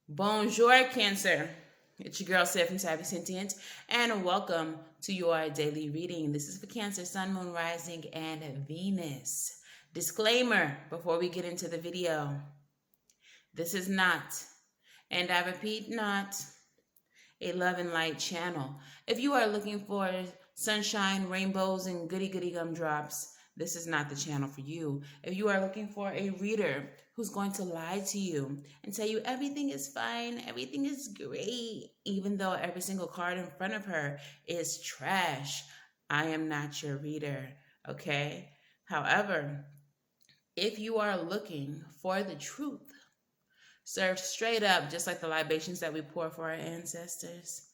Bonjour, Cancer. It's your girl, Seth from Savvy Sentient, and welcome to your daily reading. This is for Cancer, Sun, Moon, Rising, and Venus. Disclaimer before we get into the video. This is not, and I repeat, not a love and light channel. If you are looking for sunshine, rainbows, and goody goody gumdrops, this is not the channel for you. If you are looking for a reader who's going to lie to you and tell you everything is fine, everything is great, even though every single card in front of her is trash, I am not your reader, okay? However, if you are looking for the truth, served straight up, just like the libations that we pour for our ancestors,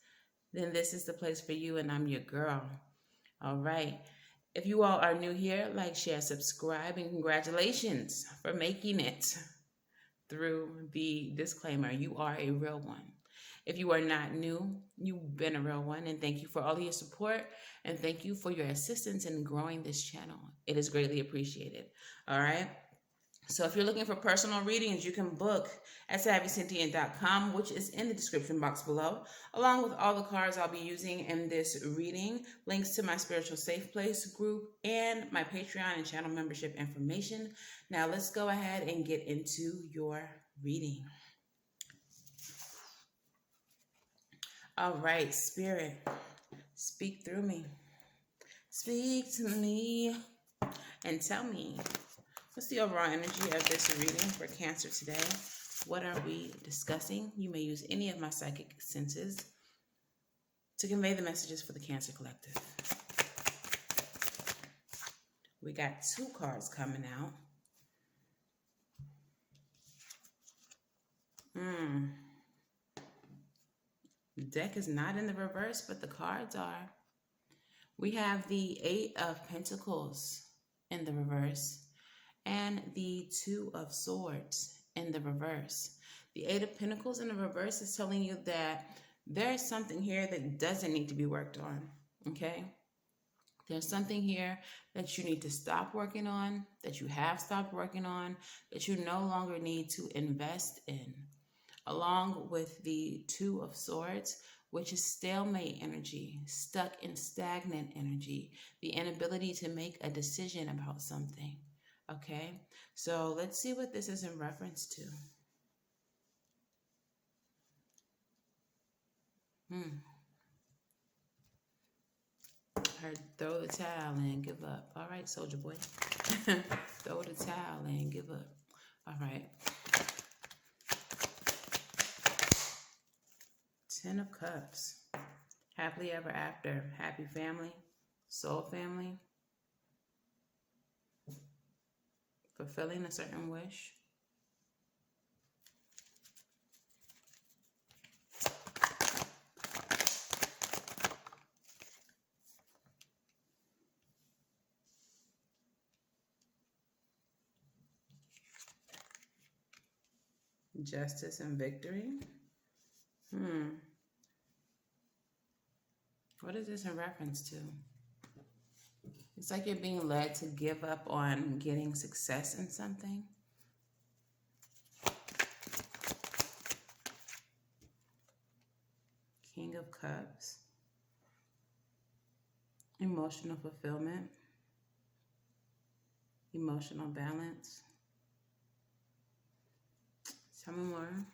then this is the place for you, and I'm your girl. All right. If you all are new here, like, share, subscribe, and congratulations for making it through the disclaimer. You are a real one. If you are not new, you've been a real one, and thank you for all of your support, and thank you for your assistance in growing this channel. It is greatly appreciated. All right. So if you're looking for personal readings, you can book at savvysentient.com, which is in the description box below, along with all the cards I'll be using in this reading, links to my spiritual safe place group, and my Patreon and channel membership information. Now let's go ahead and get into your reading. All right, Spirit, speak through me. Speak to me and tell me, what's the overall energy of this reading for Cancer today? What are we discussing? You may use any of my psychic senses to convey the messages for the Cancer Collective. We got two cards coming out. The deck is not in the reverse, but the cards are. We have the Eight of Pentacles in the reverse and the Two of Swords in the reverse. The Eight of Pentacles in the reverse is telling you that there's something here that doesn't need to be worked on, okay? There's something here that you need to stop working on, that you have stopped working on, that you no longer need to invest in. Along with the Two of Swords, which is stalemate energy, stuck in stagnant energy, the inability to make a decision about something. Okay, so let's see what this is in reference to. Heard throw the towel and give up. All right, soldier boy. Throw the towel and give up. All right. Ten of Cups. Happily ever after. Happy family. Soul family. Fulfilling a certain wish. Justice and victory. What is this in reference to? It's like you're being led to give up on getting success in something. King of Cups. Emotional fulfillment. Emotional balance. Tell me more.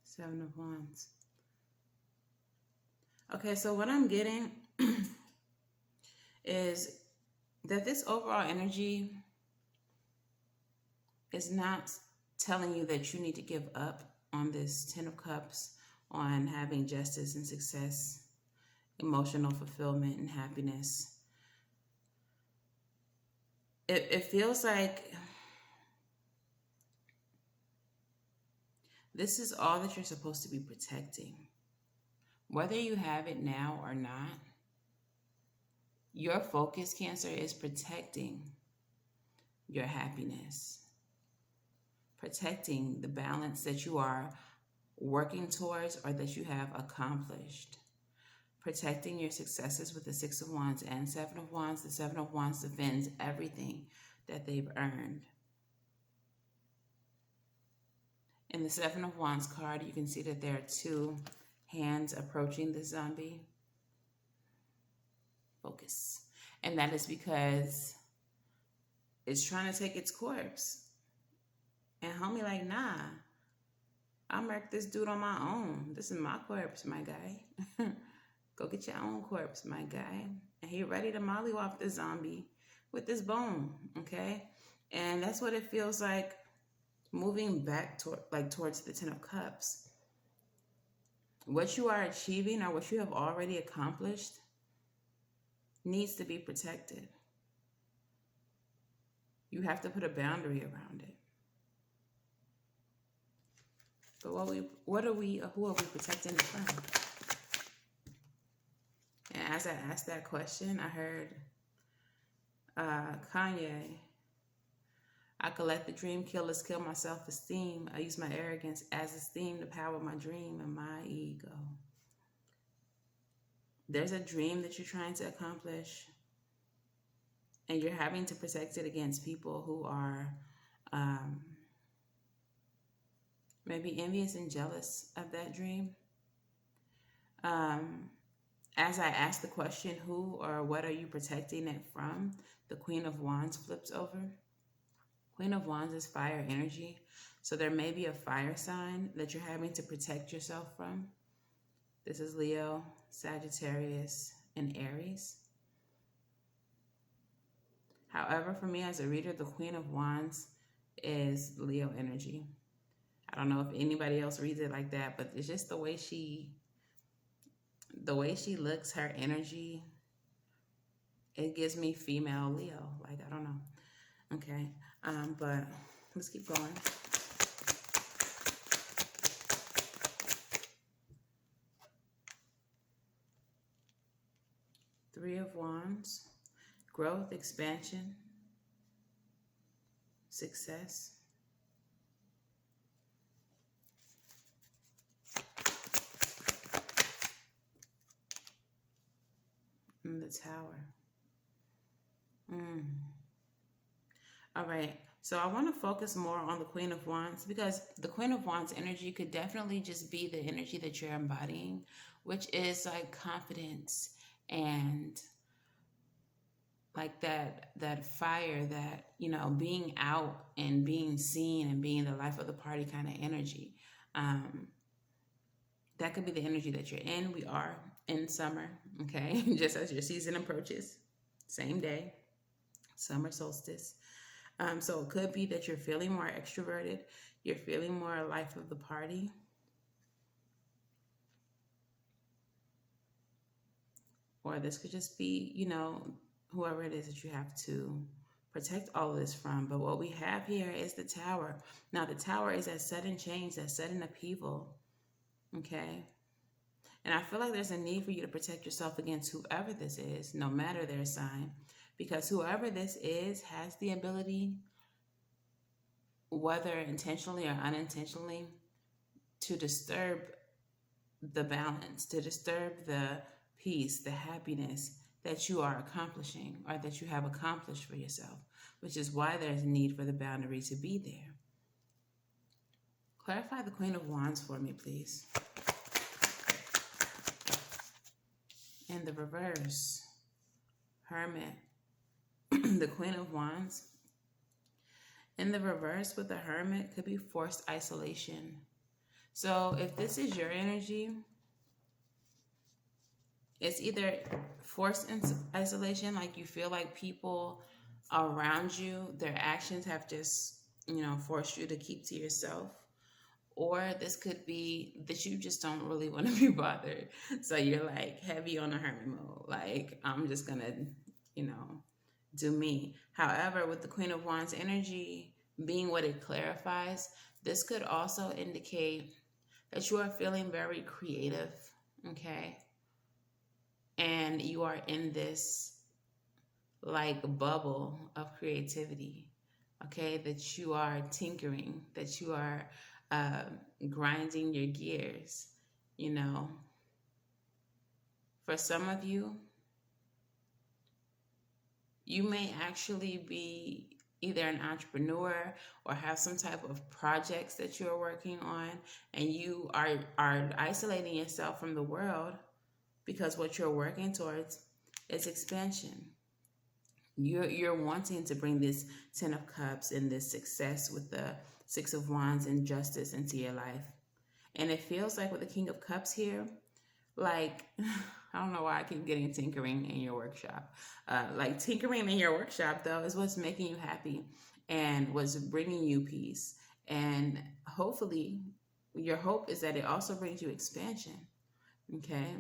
Seven of Wands. Okay, so what I'm getting is that this overall energy is not telling you that you need to give up on this Ten of Cups, on having justice and success, emotional fulfillment and happiness. It feels like this is all that you're supposed to be protecting. Whether you have it now or not, your focus, Cancer, is protecting your happiness, protecting the balance that you are working towards or that you have accomplished, protecting your successes with the Six of Wands and Seven of Wands. The Seven of Wands defends everything that they've earned. In the Seven of Wands card, you can see that there are two hands approaching the zombie. Focus. And that is because it's trying to take its corpse. And homie like, nah, I'll murk this dude on my own. This is my corpse, my guy. Go get your own corpse, my guy. And he ready to mollywop the zombie with this bone, okay? And that's what it feels like moving back towards the Ten of Cups. What you are achieving or what you have already accomplished needs to be protected. You have to put a boundary around it. But who are we protecting it from? And as I asked that question, I heard Kanye. I could let the dream killers kill my self-esteem. I use my arrogance as esteem to power my dream and my ego. There's a dream that you're trying to accomplish, and you're having to protect it against people who are maybe envious and jealous of that dream. As I ask the question, who or what are you protecting it from? The Queen of Wands flips over. Queen of Wands is fire energy. So there may be a fire sign that you're having to protect yourself from. This is Leo, Sagittarius, and Aries. However, for me as a reader, the Queen of Wands is Leo energy. I don't know if anybody else reads it like that, but it's just the way she looks, her energy, it gives me female Leo. Like, I don't know. Okay. But let's keep going. Three of Wands, growth, expansion, success. And the Tower. All right. So I want to focus more on the Queen of Wands, because the Queen of Wands energy could definitely just be the energy that you're embodying, which is like confidence and like that fire, that, you know, being out and being seen and being the life of the party kind of energy. That could be the energy that you're in. We are in summer, okay? Just as your season approaches, same day, summer solstice. So it could be that you're feeling more extroverted. You're feeling more life of the party. Or this could just be, you know, whoever it is that you have to protect all of this from. But what we have here is the Tower. Now, the Tower is that sudden change, that sudden upheaval, okay? And I feel like there's a need for you to protect yourself against whoever this is, no matter their sign, because whoever this is has the ability, whether intentionally or unintentionally, to disturb the balance, to disturb the peace, the happiness that you are accomplishing or that you have accomplished for yourself, which is why there's a need for the boundary to be there. Clarify the Queen of Wands for me, please. And the reverse, Hermit, the Queen of Wands. In the reverse with the Hermit could be forced isolation. So if this is your energy, it's either forced isolation, like you feel like people around you, their actions have just, you know, forced you to keep to yourself. Or this could be that you just don't really want to be bothered. So you're like heavy on a hermit mode. Like, I'm just going to, you know, do me. However, with the Queen of Wands energy being what it clarifies, this could also indicate that you are feeling very creative, okay? And you are in this like bubble of creativity, okay? That you are tinkering, that you are grinding your gears, you know. For some of you, you may actually be either an entrepreneur or have some type of projects that you're working on, and you are isolating yourself from the world because what you're working towards is expansion. You're wanting to bring this 10 of Cups and this success with the 6 of Wands and justice into your life. And it feels like with the King of Cups here, like I don't know why I keep getting tinkering in your workshop. Like tinkering in your workshop though is what's making you happy and what's bringing you peace. And hopefully your hope is that it also brings you expansion. Okay.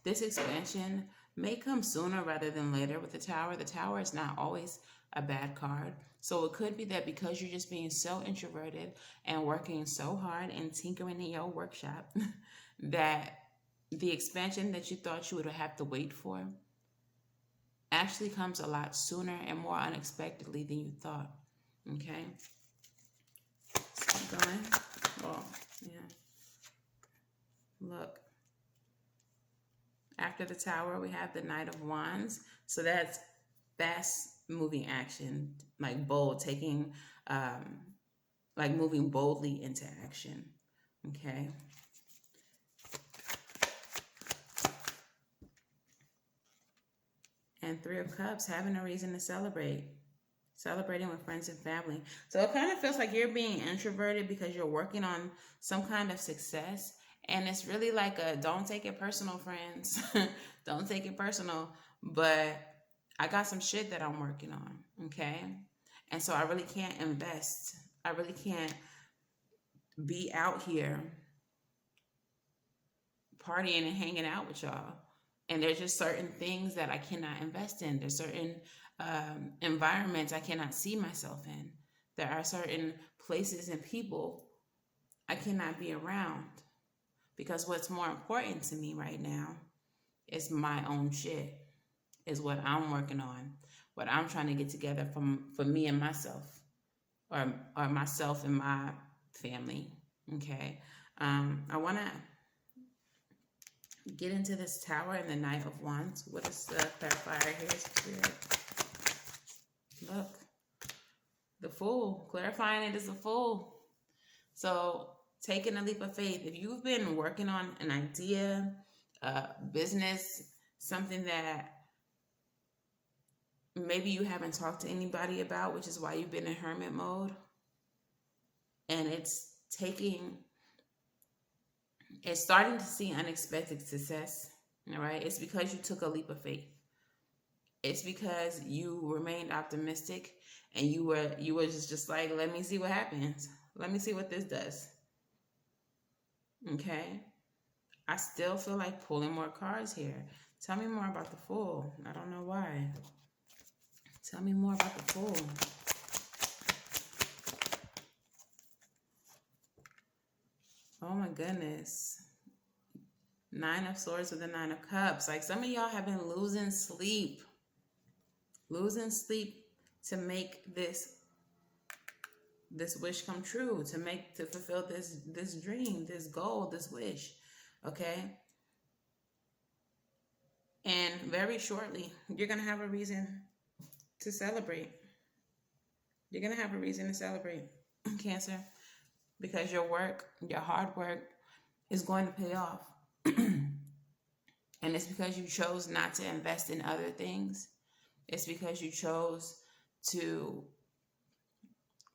This expansion may come sooner rather than later with the Tower. The Tower is not always a bad card. So it could be that because you're just being so introverted and working so hard and tinkering in your workshop that the expansion that you thought you would have to wait for actually comes a lot sooner and more unexpectedly than you thought. Okay? Let's keep going. Oh, yeah. Look. After the Tower, we have the Knight of Wands. So that's fast moving action, like bold, taking, like moving boldly into action. Okay. And 3 of Cups, having a reason to celebrate. Celebrating with friends and family. So it kind of feels like you're being introverted because you're working on some kind of success. And it's really like a don't take it personal, friends. Don't take it personal. But I got some shit that I'm working on. Okay. And so I really can't invest. I really can't be out here partying and hanging out with y'all. And there's just certain things that I cannot invest in. There's certain environments I cannot see myself in. There are certain places and people I cannot be around because what's more important to me right now is my own shit, is what I'm working on, what I'm trying to get together for me and myself, or myself and my family. Okay, I want to get into this Tower and the Knight of Wands. What is the clarifier here, Spirit? Look, the Fool. Clarifying it is the Fool. So taking a leap of faith. If you've been working on an idea, business, something that maybe you haven't talked to anybody about, which is why you've been in hermit mode, and it's starting to see unexpected success. All right. It's because you took a leap of faith. It's because you remained optimistic and you were just like, let me see what happens. Let me see what this does. Okay. I still feel like pulling more cards here. Tell me more about the Fool. I don't know why. Tell me more about the Fool. Oh my goodness. 9 of Swords with the 9 of Cups. Like some of y'all have been losing sleep. Losing sleep to make this wish come true, to fulfill this dream, this goal, this wish. Okay? And very shortly, you're going to have a reason to celebrate. You're going to have a reason to celebrate, Cancer, because your work, your hard work is going to pay off. And it's because you chose not to invest in other things. It's because you chose to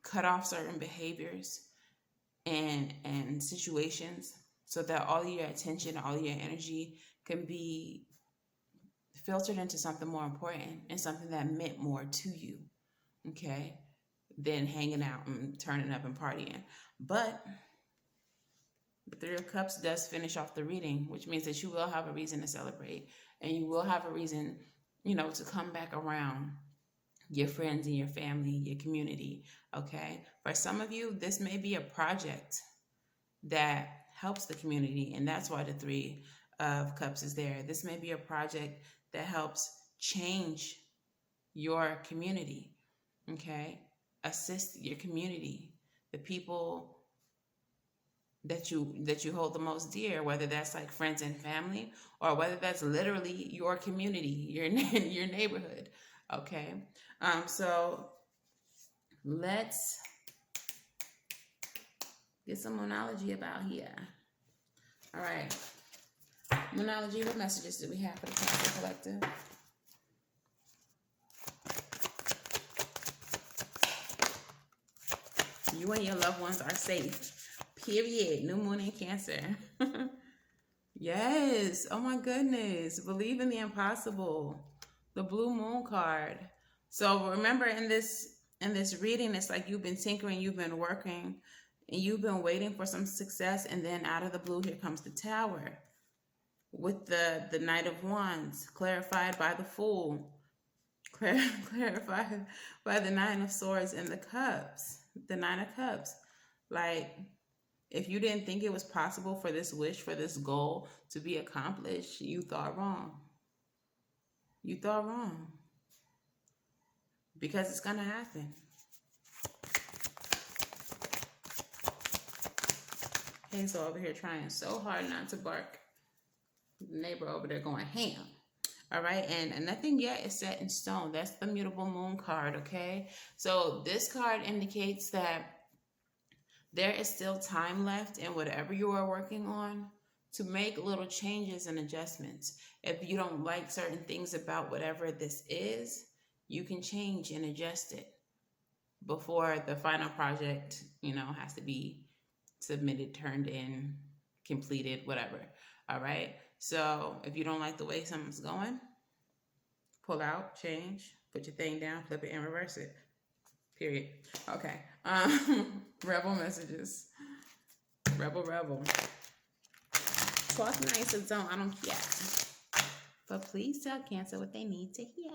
cut off certain behaviors and situations so that all your attention, all your energy can be filtered into something more important and something that meant more to you, okay, than hanging out and turning up and partying. But the 3 of Cups does finish off the reading, which means that you will have a reason to celebrate and you will have a reason, to come back around your friends and your family, your community, okay? For some of you, this may be a project that helps the community, and that's why the 3 of Cups is there. This may be a project that helps change your community, okay? Assist your community, the people that you hold the most dear, whether that's like friends and family or whether that's literally your community, your neighborhood, okay? So let's get some monology about here. All right. Monology, what messages do we have for the Cancer Collective? You and your loved ones are safe. Period. New moon in Cancer. Yes. Oh my goodness. Believe in the impossible. The blue moon card. So remember in this reading, it's like you've been tinkering, you've been working, and you've been waiting for some success, and then out of the blue, here comes the Tower with the Knight of Wands, clarified by the Fool, clarified by the Nine of Swords and the Cups, the Nine of Cups. Like, if you didn't think it was possible for this wish, for this goal to be accomplished, you thought wrong. You thought wrong. Because it's going to happen. Hazel over here trying so hard not to bark. The neighbor over there going ham. All right, and nothing yet is set in stone. That's the mutable moon card, okay? So this card indicates that there is still time left in whatever you are working on to make little changes and adjustments. If you don't like certain things about whatever this is, you can change and adjust it before the final project, has to be submitted, turned in, completed, whatever. All right. So if you don't like the way something's going, pull out, change, put your thing down, flip it, and reverse it. Period. Okay. Rebel messages. Rebel. Talk nice or don't. I don't care. But please tell Cancer what they need to hear.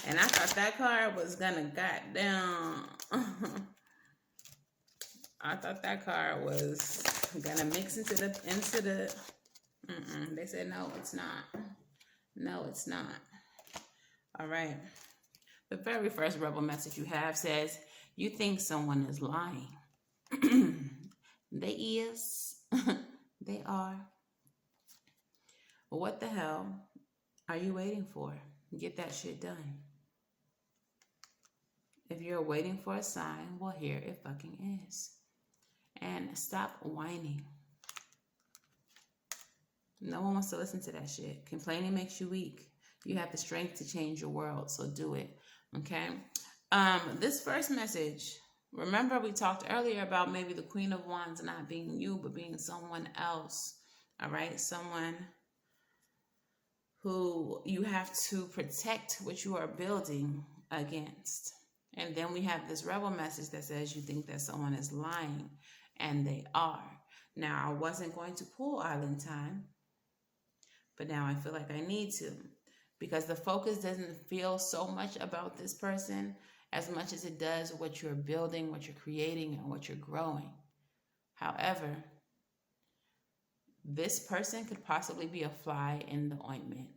And I thought that card was gonna goddamn. I thought that card was gonna mix into the. They said no, it's not. No, it's not. All right. The very first rebel message you have says, you think someone is lying. They is. They are. What the hell are you waiting for? Get that shit done. If you're waiting for a sign, well, here it fucking is. And stop whining. No one wants to listen to that shit. Complaining makes you weak. You have the strength to change your world, so do it. Okay? This first message, remember we talked earlier about maybe the Queen of Wands not being you, but being someone else. All right? Someone who you have to protect what you are building against. And then we have this rebel message that says you think that someone is lying, and they are. Now, I wasn't going to pull Island Time, but now I feel like I need to, because the focus doesn't feel so much about this person as much as it does what you're building, what you're creating, and what you're growing. However, this person could possibly be a fly in the ointment.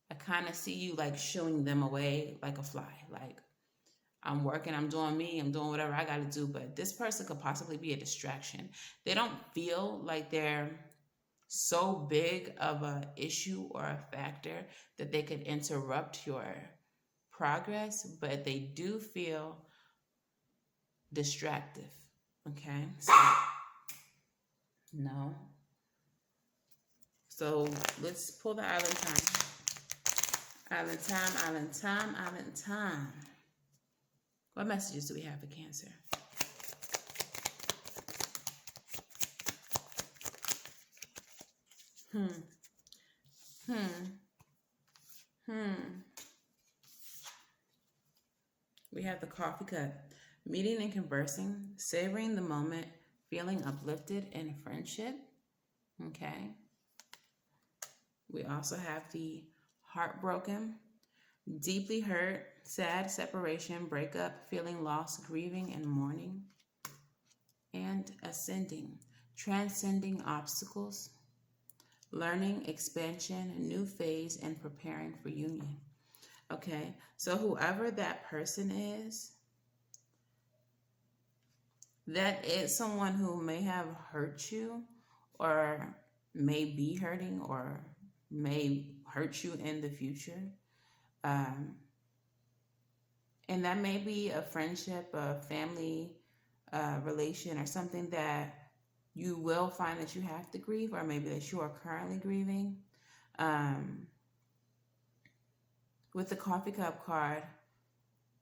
I kind of see you like shooing them away like a fly. Like, I'm working, I'm doing me, I'm doing whatever I got to do, but this person could possibly be a distraction. They don't feel like they're so big of an issue or a factor that they could interrupt your progress, but they do feel distractive. Okay? So, no. So let's pull the Island Time. Island Time, Island Time, Island Time. What messages do we have for Cancer? We have the coffee cup. Meeting and conversing, savoring the moment, feeling uplifted in friendship. Okay. We also have the heartbroken, deeply hurt, sad, separation, breakup, feeling loss, grieving, and mourning. And ascending, transcending obstacles, learning, expansion, new phase, and preparing for union. Okay, so whoever that person is, that is someone who may have hurt you or may be hurting or may hurt you in the future. And that may be a friendship, a family relation, or something that you will find that you have to grieve, or maybe that you are currently grieving. Um, with the coffee cup card,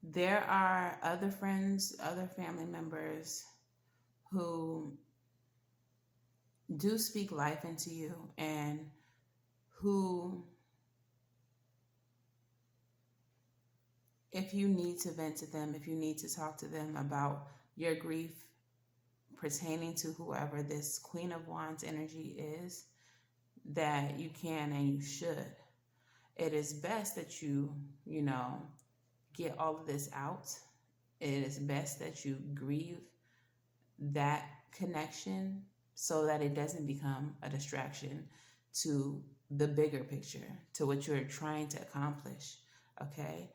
there are other friends, other family members who do speak life into you, and who, if you need to vent to them, if you need to talk to them about your grief pertaining to whoever this Queen of Wands energy is, that you can and you should. It is best that you get all of this out. It is best that you grieve that connection so that it doesn't become a distraction to the bigger picture, to what you're trying to accomplish. Okay?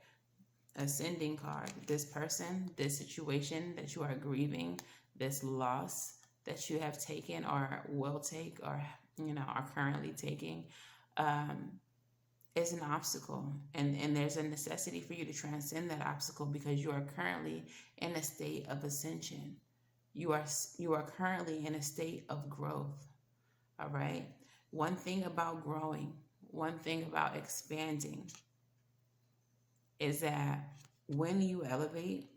Ascending card. This person, this situation that you are grieving, this loss that you have taken or will take, or are currently taking, is an obstacle, and there's a necessity for you to transcend that obstacle, because you are currently in a state of ascension. You are currently in a state of growth. All right. One thing about growing, one thing about expanding, is that when you elevate,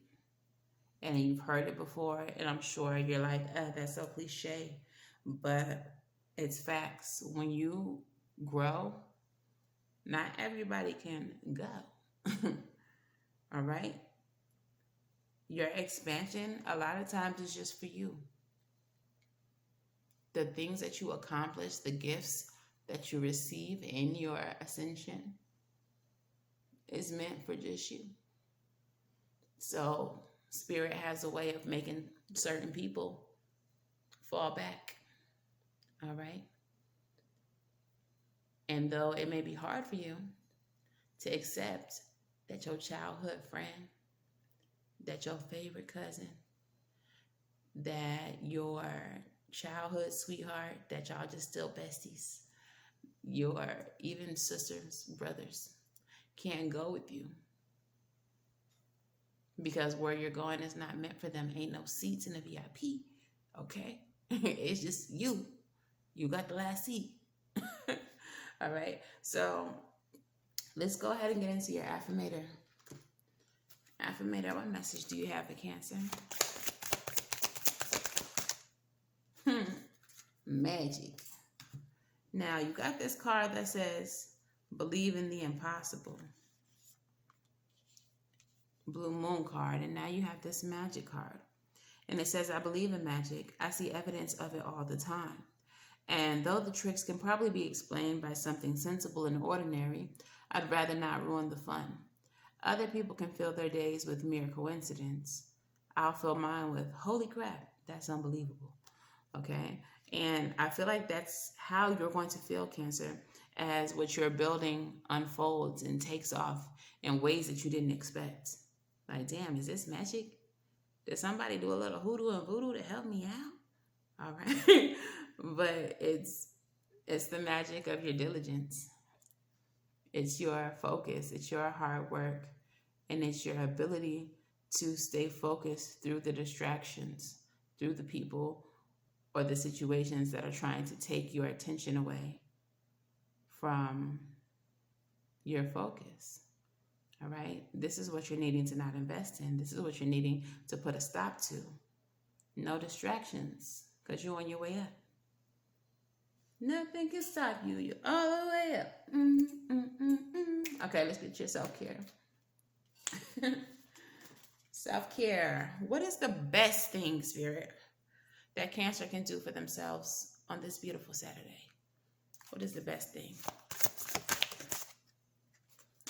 and you've heard it before, and I'm sure you're like, that's so cliche, but it's facts. When you grow, not everybody can go. All right? Your expansion, a lot of times, is just for you. The things that you accomplish, the gifts that you receive in your ascension, is meant for just you. So Spirit has a way of making certain people fall back. All right? And though it may be hard for you to accept that your childhood friend, that your favorite cousin, that your childhood sweetheart, that y'all just still besties, your even sisters, brothers, can't go with you, because where you're going is not meant for them. Ain't no seats in the VIP, okay? It's just you. You got the last seat. All right, so let's go ahead and get into your affirmator. Affirmator, what message do you have for Cancer? Magic. Now, you got this card that says, believe in the impossible. Blue moon card. And now you have this magic card. And it says, I believe in magic. I see evidence of it all the time. And though the tricks can probably be explained by something sensible and ordinary, I'd rather not ruin the fun. Other people can fill their days with mere coincidence. I'll fill mine with, holy crap, that's unbelievable. Okay? And I feel like that's how you're going to feel, Cancer, as what you're building unfolds and takes off in ways that you didn't expect. Like, damn, is this magic? Did somebody do a little hoodoo and voodoo to help me out? All right. But it's the magic of your diligence. It's your focus. It's your hard work. And it's your ability to stay focused through the distractions, through the people or the situations that are trying to take your attention away from your focus. All right? This is what you're needing to not invest in. This is what you're needing to put a stop to. No distractions, because you're on your way up. Nothing can stop you. You're all the way up. Okay, let's get your self-care. Self-care. What is the best thing, Spirit, that Cancer can do for themselves on this beautiful Saturday? What is the best thing?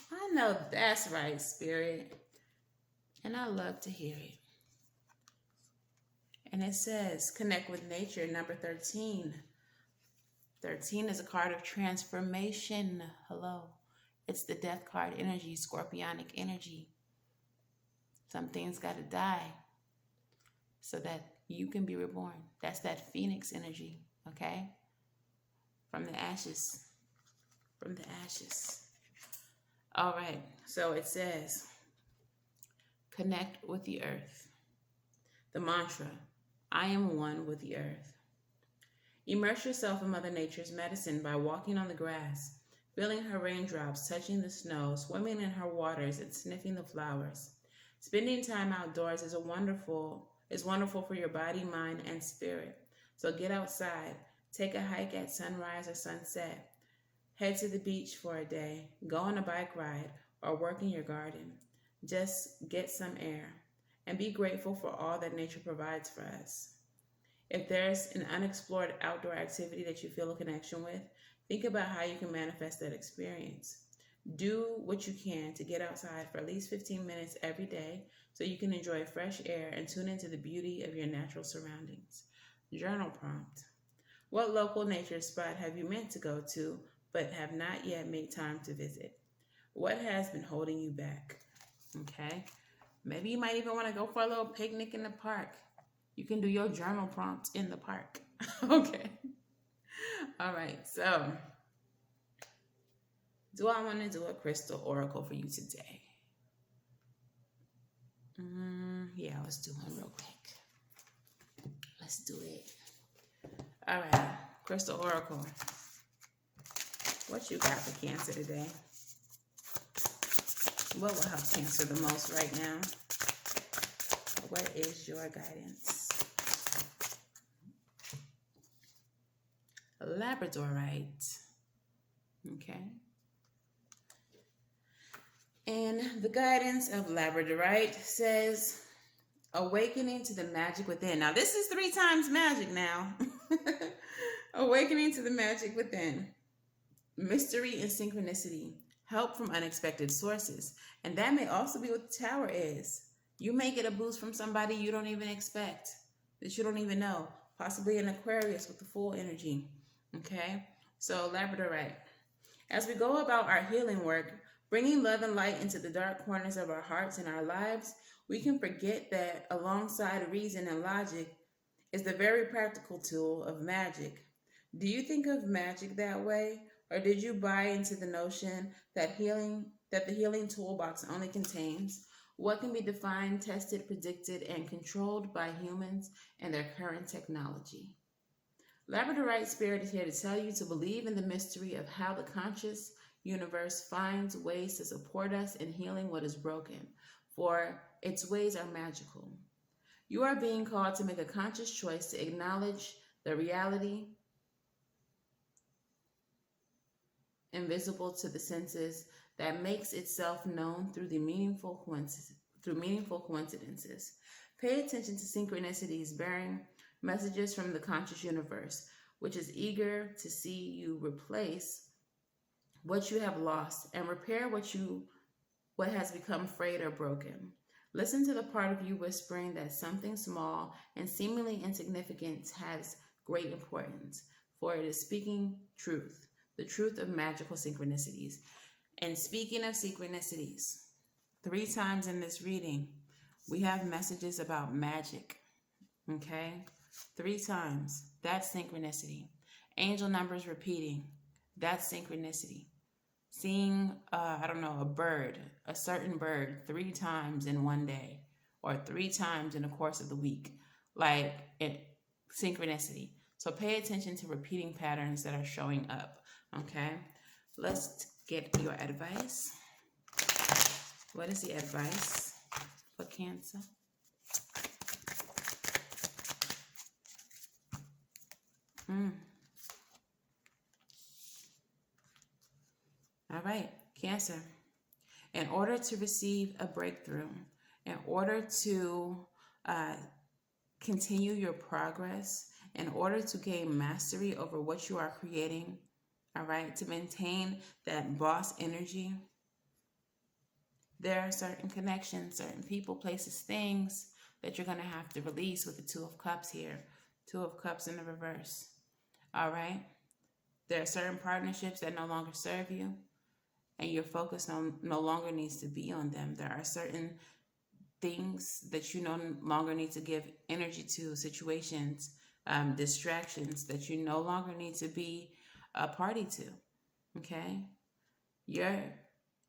I know that's right, Spirit. And I love to hear it. And it says, connect with nature, number 13. 13 is a card of transformation. Hello. It's the death card energy, scorpionic energy. Some things got to die so that you can be reborn. That's that phoenix energy, okay? From the ashes. From the ashes. All right. So it says, Connect with the earth. The mantra, I am one with the earth. Immerse yourself in Mother Nature's medicine by walking on the grass, feeling her raindrops touching the snow, swimming in her waters, and sniffing the flowers. Spending time outdoors is wonderful for your body, mind, and spirit. So get outside, take a hike at sunrise or sunset, head to the beach for a day, go on a bike ride, or work in your garden. Just get some air and be grateful for all that nature provides for us. If there's an unexplored outdoor activity that you feel a connection with, think about how you can manifest that experience. Do what you can to get outside for at least 15 minutes every day so you can enjoy fresh air and tune into the beauty of your natural surroundings. Journal prompt. What local nature spot have you meant to go to but have not yet made time to visit? What has been holding you back? Okay. Maybe you might even want to go for a little picnic in the park. You can do your journal prompts in the park. Okay. All right. So, do I want to do a crystal oracle for you today? Yeah, let's do one real quick. Let's do it. All right. Crystal oracle. What you got for Cancer today? What will help Cancer the most right now? What is your guidance? Labradorite. Okay. And the guidance of Labradorite says, awakening to the magic within. Now, this is 3 times magic now. Awakening to the magic within. Mystery and synchronicity. Help from unexpected sources. And that may also be what the Tower is. You may get a boost from somebody you don't even expect, that you don't even know. Possibly an Aquarius with the full energy. Okay? So, Labradorite. As we go about our healing work, bringing love and light into the dark corners of our hearts and our lives, we can forget that alongside reason and logic is the very practical tool of magic. Do you think of magic that way? Or did you buy into the notion that the healing toolbox only contains what can be defined, tested, predicted, and controlled by humans and their current technology? Labradorite Spirit is here to tell you to believe in the mystery of how the conscious universe finds ways to support us in healing what is broken, for its ways are magical. You are being called to make a conscious choice to acknowledge the reality invisible to the senses that makes itself known through meaningful coincidences. Pay attention to synchronicities bearing messages from the conscious universe, which is eager to see you replace what you have lost and repair what has become frayed or broken. Listen to the part of you whispering that something small and seemingly insignificant has great importance, for it is speaking truth, the truth of magical synchronicities. And speaking of synchronicities, 3 times in this reading, we have messages about magic, okay? 3 times, that's synchronicity. Angel numbers repeating, that's synchronicity. Seeing, a certain bird 3 times in one day, or 3 times in the course of the week, synchronicity. So pay attention to repeating patterns that are showing up, okay? Let's get your advice. What is the advice for Cancer? All right, Cancer. In order to receive a breakthrough, in order to continue your progress, in order to gain mastery over what you are creating, all right, to maintain that boss energy, there are certain connections, certain people, places, things that you're going to have to release with the 2 of Cups here. 2 of Cups in the reverse. All right? There are certain partnerships that no longer serve you, and your focus no longer needs to be on them. There are certain things that you no longer need to give energy to, situations, distractions that you no longer need to be a party to, okay? Your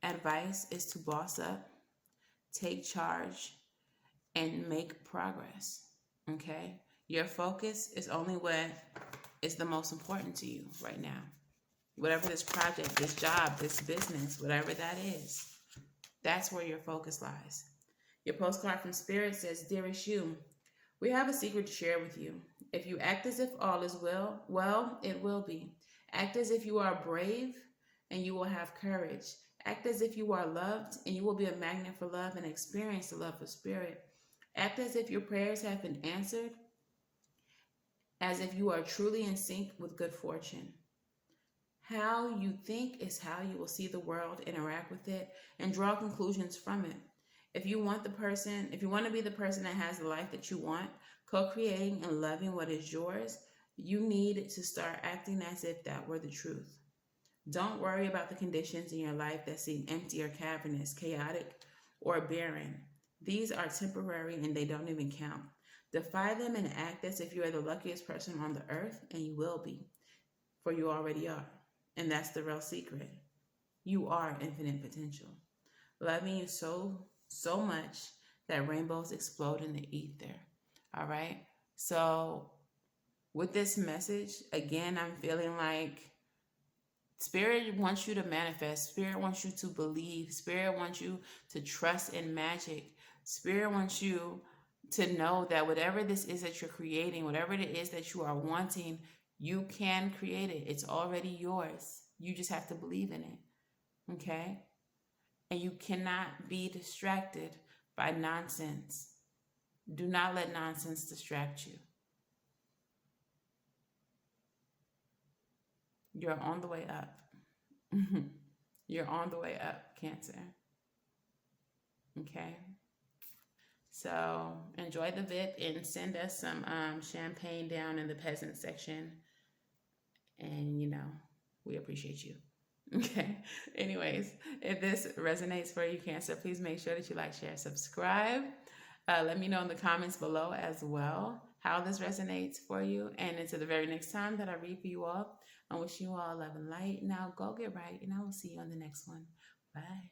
advice is to boss up, take charge, and make progress. Okay? Your focus is only what is the most important to you right now. Whatever this project, this job, this business, whatever that is, that's where your focus lies. Your postcard from Spirit says, Dearest you, we have a secret to share with you. If you act as if all is well, it will be. Act as if you are brave and you will have courage. Act as if you are loved and you will be a magnet for love and experience the love of Spirit. Act as if your prayers have been answered, as if you are truly in sync with good fortune. How you think is how you will see the world, interact with it, and draw conclusions from it. If you want to be the person that has the life that you want, co-creating and loving what is yours, you need to start acting as if that were the truth. Don't worry about the conditions in your life that seem empty or cavernous, chaotic, or barren. These are temporary and they don't even count. Defy them and act as if you are the luckiest person on the earth, and you will be, for you already are. And that's the real secret. You are infinite potential. Loving you so much that rainbows explode in the ether. All right? So, with this message, again, I'm feeling like Spirit wants you to manifest. Spirit wants you to believe. Spirit wants you to trust in magic. Spirit wants you to know that whatever this is that you're creating, whatever it is that you are wanting, you can create it. It's already yours. You just have to believe in it. Okay? And you cannot be distracted by nonsense. Do not let nonsense distract you. You're on the way up. You're on the way up, Cancer. Okay? So enjoy the VIP and send us some champagne down in the peasant section. And, we appreciate you. Okay. Anyways, if this resonates for you, Cancer, please make sure that you like, share, subscribe. Let me know in the comments below as well how this resonates for you. And until the very next time that I read for you all, I wish you all love and light. Now go get right, and I will see you on the next one. Bye.